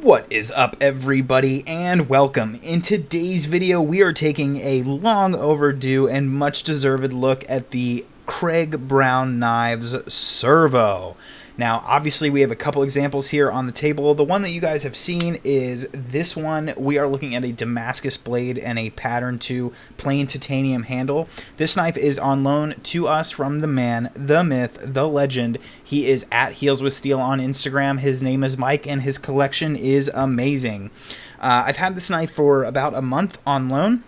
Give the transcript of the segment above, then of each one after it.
What is up, everybody, and welcome. In today's video, we are taking a long overdue and much deserved look at the Craig Brown Knives Servo. Now, obviously, we have a couple examples here on the table. The one that you guys have seen is this one. We are looking at a Damascus blade and a pattern 2 plain titanium handle. This knife is on loan to us from the man, the myth, the legend. He is at Heels with Steel on Instagram. His name is Mike, and his collection is amazing. I've had this knife for about a month on loan.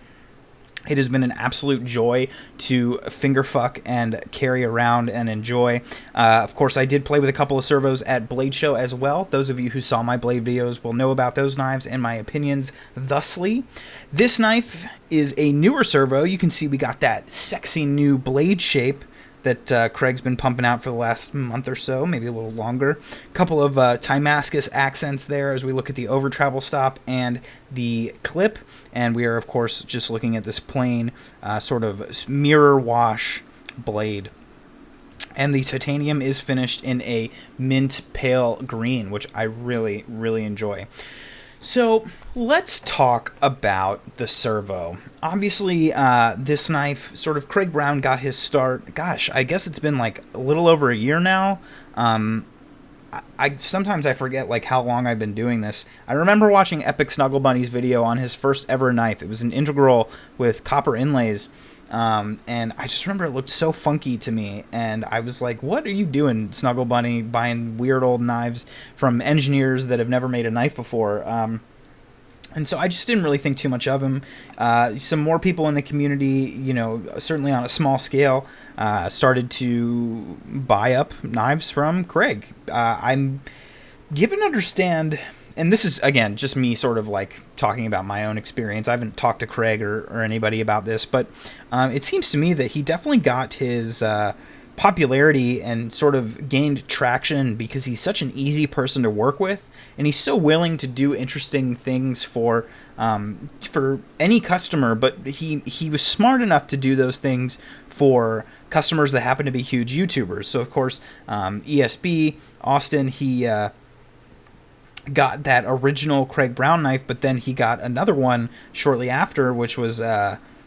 It has been an absolute joy to fingerfuck and carry around and enjoy. Of course, I did play with a couple of servos at Blade Show as well. Those of you who saw my blade videos will know about those knives and my opinions thusly. This knife is a newer servo. You can see we got that sexy new blade shape that Craig's been pumping out for the last month or so, maybe a little longer. A couple of Damascus accents there as we look at the over travel stop and the clip. And we are, of course, just looking at this plain sort of mirror wash blade. And the titanium is finished in a mint pale green, which I really, really enjoy. So let's talk about the servo. Obviously, this knife, sort of Craig Brown got his start. Gosh, I guess it's been like a little over a year now. I sometimes I forget like how long I've been doing this. I remember watching Epic Snuggle Bunny's video on his first ever knife. It was an integral with copper inlays. And I just remember it looked so funky to me, and I was like, what are you doing, Snuggle Bunny, buying weird old knives from engineers that have never made a knife before? And so I just didn't really think too much of him. Some more people in the community, you know, certainly on a small scale, started to buy up knives from Craig. I'm given to understand... And this is, again, just me sort of like talking about my own experience. I haven't talked to Craig or anybody about this, but it seems to me that he definitely got his popularity and sort of gained traction because he's such an easy person to work with, and he's so willing to do interesting things for any customer, but he was smart enough to do those things for customers that happen to be huge YouTubers. So, of course, ESB, Austin, he... got that original Craig Brown knife, but then he got another one shortly after, which was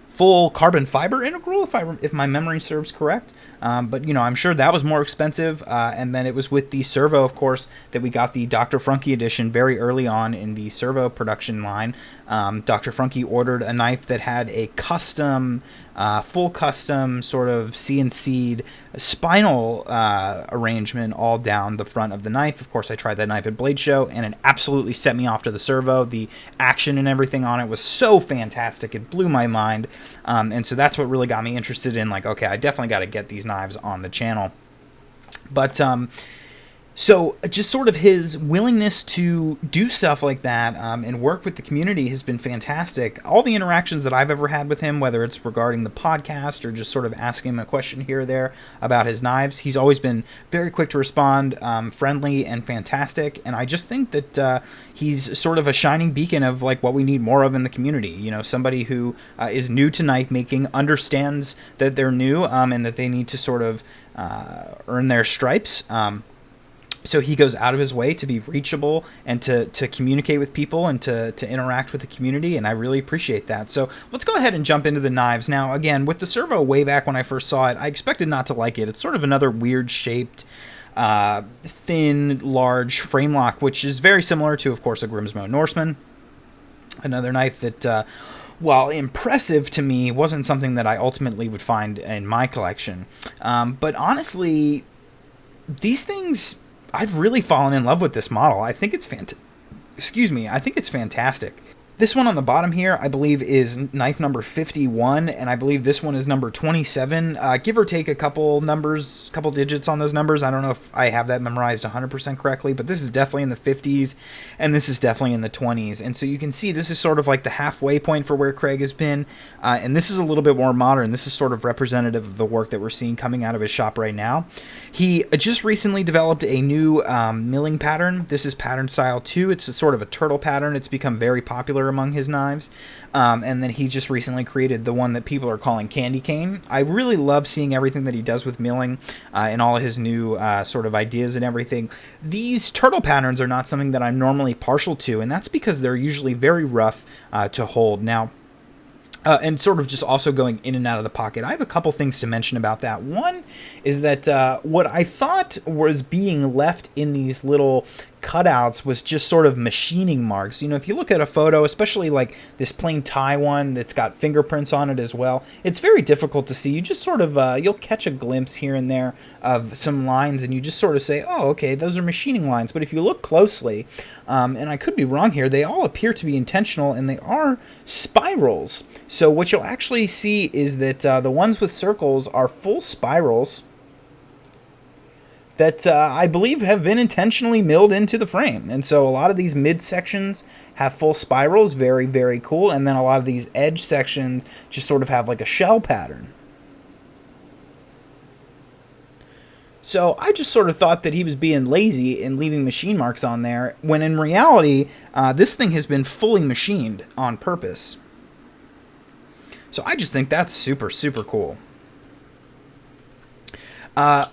full carbon fiber integral, if my memory serves correct. But, you know, I'm sure that was more expensive. And then it was with the servo, of course, that we got the Dr. Frunke edition very early on in the servo production line. Dr. Frunke ordered a knife that had a custom, full custom sort of CNC'd spinal arrangement all down the front of the knife. Of course, I tried that knife at Blade Show, and it absolutely set me off to the servo. The action and everything on it was so fantastic. It blew my mind. And so that's what really got me interested in, like, okay, I definitely got to get these knives on the channel. But so just sort of his willingness to do stuff like that and work with the community has been fantastic. All the interactions that I've ever had with him, whether it's regarding the podcast or just sort of asking him a question here or there about his knives, he's always been very quick to respond, friendly and fantastic. And I just think that he's sort of a shining beacon of like what we need more of in the community. You know, somebody who is new to knife making, understands that they're new and that they need to sort of earn their stripes. So he goes out of his way to be reachable and to communicate with people and to interact with the community, and I really appreciate that. So let's go ahead and jump into the knives. Now, again, with the servo way back when I first saw it, I expected not to like it. It's sort of another weird-shaped, thin, large frame lock, which is very similar to, of course, a Grimsmo Norseman. Another knife that... while impressive to me, wasn't something that I ultimately would find in my collection. But honestly, these things... I've really fallen in love with this model. I think it's I think it's fantastic. This one on the bottom here, I believe, is knife number 51, and I believe this one is number 27. Give or take a couple numbers, couple digits on those numbers. I don't know if I have that memorized 100% correctly, but this is definitely in the 50s, and this is definitely in the 20s. And so you can see this is sort of like the halfway point for where Craig has been, and this is a little bit more modern. This is sort of representative of the work that we're seeing coming out of his shop right now. He just recently developed a new milling pattern. This is pattern style 2. It's a sort of a turtle pattern. It's become very popular popular among his knives. And then he just recently created the one that people are calling Candy Cane. I really love seeing everything that he does with milling and all his new sort of ideas and everything. These turtle patterns are not something that I'm normally partial to, and that's because they're usually very rough to hold. Now, and sort of just also going in and out of the pocket. I have a couple things to mention about that. One is that what I thought was being left in these little cutouts was just sort of machining marks. You know, if you look at a photo, especially like this plain tie one that's got fingerprints on it as well, it's very difficult to see. You just sort of, you'll catch a glimpse here and there of some lines, and you just sort of say, oh, okay, those are machining lines. But if you look closely, and I could be wrong here, they all appear to be intentional, and they are spirals. So what you'll actually see is that the ones with circles are full spirals that I believe have been intentionally milled into the frame. And so a lot of these mid sections have full spirals, very, very cool. And then a lot of these edge sections just sort of have like a shell pattern. So I just sort of thought that he was being lazy and leaving machine marks on there, when in reality, this thing has been fully machined on purpose. So I just think that's super, super cool.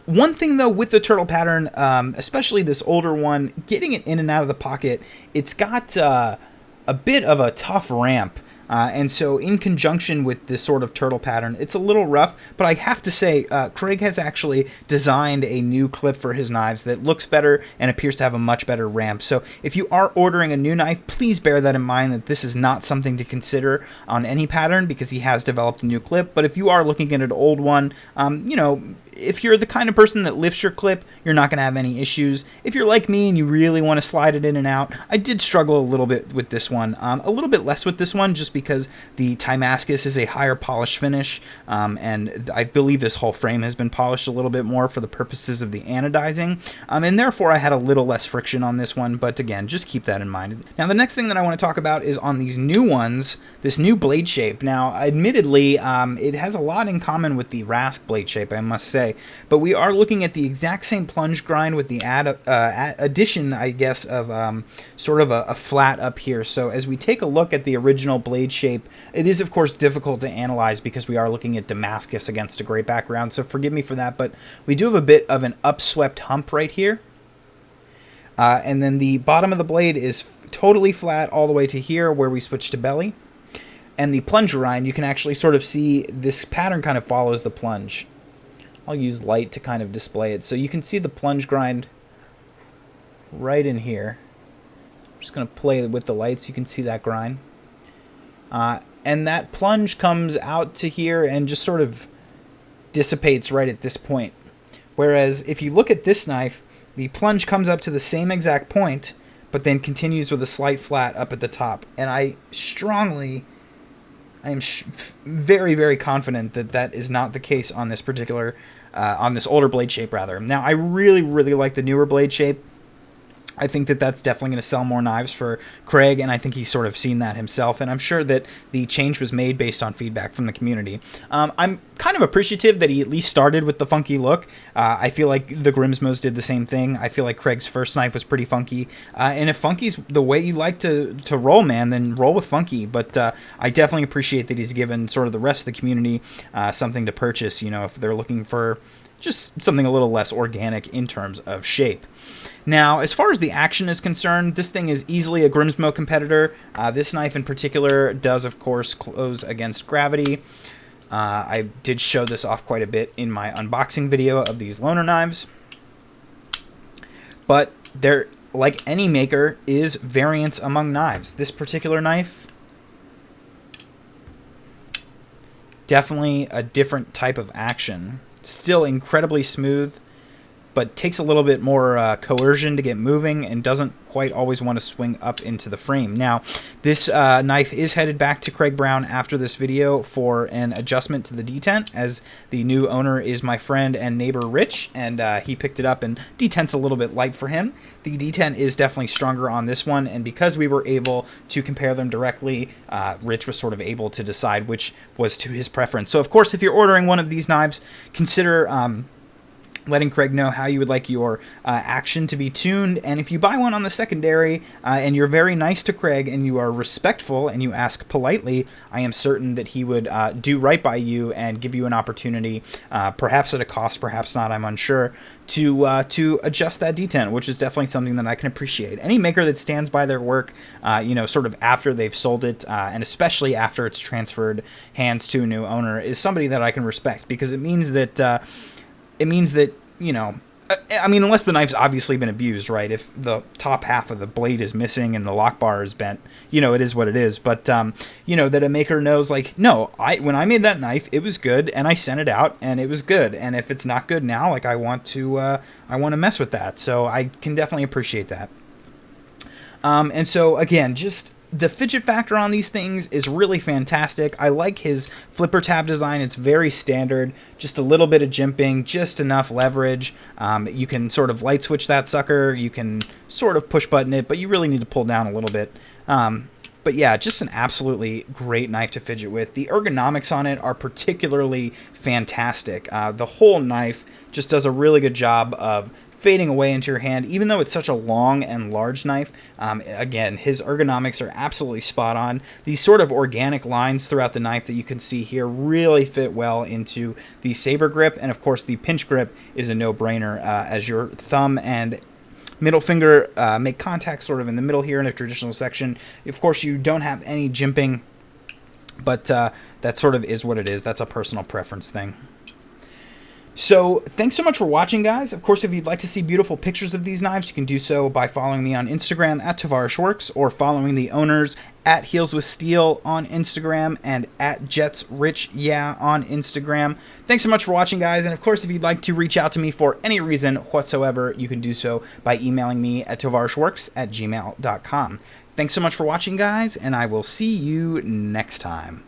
One thing, though, with the turtle pattern, especially this older one, getting it in and out of the pocket, it's got a bit of a tough ramp. And so in conjunction with this sort of turtle pattern, it's a little rough, but I have to say, Craig has actually designed a new clip for his knives that looks better and appears to have a much better ramp. So if you are ordering a new knife, please bear that in mind, that this is not something to consider on any pattern, because he has developed a new clip. But if you are looking at an old one, you know, if you're the kind of person that lifts your clip, you're not going to have any issues. If you're like me and you really want to slide it in and out, I did struggle a little bit with this one. A little bit less with this one, just because the Damascus is a higher polish finish, and I believe this whole frame has been polished a little bit more for the purposes of the anodizing, and therefore I had a little less friction on this one, but again, just keep that in mind. Now, the next thing that I want to talk about is on these new ones, this new blade shape. Now, admittedly, it has a lot in common with the Rask blade shape, I must say. But we are looking at the exact same plunge grind with the addition, I guess, of sort of a flat up here. So as we take a look at the original blade shape, it is, of course, difficult to analyze because we are looking at Damascus against a gray background. So forgive me for that, but we do have a bit of an upswept hump right here. And then the bottom of the blade is totally flat all the way to here where we switch to belly. And the plunge grind, you can actually sort of see this pattern kind of follows the plunge. I'll use light to kind of display it. So you can see the plunge grind right in here. I'm just going to play with the light so you can see that grind. And that plunge comes out to here and just sort of dissipates right at this point. Whereas if you look at this knife, the plunge comes up to the same exact point, but then continues with a slight flat up at the top. And I am very, very confident that that is not the case on this particular, on this older blade shape, rather. Now, I really, really like the newer blade shape. I think that that's definitely going to sell more knives for Craig, and I think he's sort of seen that himself, and I'm sure that the change was made based on feedback from the community. I'm kind of appreciative that he at least started with the funky look. I feel like the Grimsmos did the same thing. I feel like Craig's first knife was pretty funky, and if funky's the way you like to roll, man, then roll with funky, but I definitely appreciate that he's given sort of the rest of the community something to purchase, you know, if they're looking for just something a little less organic in terms of shape. Now, as far as the action is concerned, this thing is easily a Grimsmo competitor. This knife in particular does, of course, close against gravity. I did show this off quite a bit in my unboxing video of these loaner knives. But there, like any maker, is variance among knives. This particular knife, definitely a different type of action. Still incredibly smooth, but takes a little bit more coercion to get moving and doesn't quite always want to swing up into the frame. Now, this knife is headed back to Craig Brown after this video for an adjustment to the detent, as the new owner is my friend and neighbor Rich, and he picked it up, and detent's a little bit light for him. The detent is definitely stronger on this one, and because we were able to compare them directly, Rich was sort of able to decide which was to his preference. So, of course, if you're ordering one of these knives, consider letting Craig know how you would like your action to be tuned. And if you buy one on the secondary and you're very nice to Craig and you are respectful and you ask politely, I am certain that he would do right by you and give you an opportunity, perhaps at a cost, perhaps not, I'm unsure, to adjust that detent, which is definitely something that I can appreciate. Any maker that stands by their work, sort of after they've sold it, and especially after it's transferred hands to a new owner, is somebody that I can respect, because it means that unless the knife's obviously been abused, right? If the top half of the blade is missing and the lock bar is bent, it is what it is. But, that a maker knows, like, no, when I made that knife, it was good, and I sent it out, and it was good. And if it's not good now, like, I want to mess with that. So I can definitely appreciate that. And so, again, just the fidget factor on these things is really fantastic. I like his flipper tab design. It's very standard, just a little bit of jimping, just enough leverage. You can sort of light switch that sucker. You can sort of push button it, but you really need to pull down a little bit. But yeah, just an absolutely great knife to fidget with. The ergonomics on it are particularly fantastic. The whole knife just does a really good job of fading away into your hand, even though it's such a long and large knife. Again, his ergonomics are absolutely spot on. These sort of organic lines throughout the knife that you can see here really fit well into the saber grip, and of course the pinch grip is a no-brainer as your thumb and middle finger make contact sort of in the middle here in a traditional section. Of course, you don't have any jimping, but that sort of is what it is. That's a personal preference thing. So thanks so much for watching, guys. Of course, if you'd like to see beautiful pictures of these knives, you can do so by following me on Instagram at tovarishworks, or following the owners at Heels with Steel on Instagram and at JetsRichYeah on Instagram. Thanks so much for watching, guys. And of course, if you'd like to reach out to me for any reason whatsoever, you can do so by emailing me at tovarishworks@gmail.com. Thanks so much for watching, guys, and I will see you next time.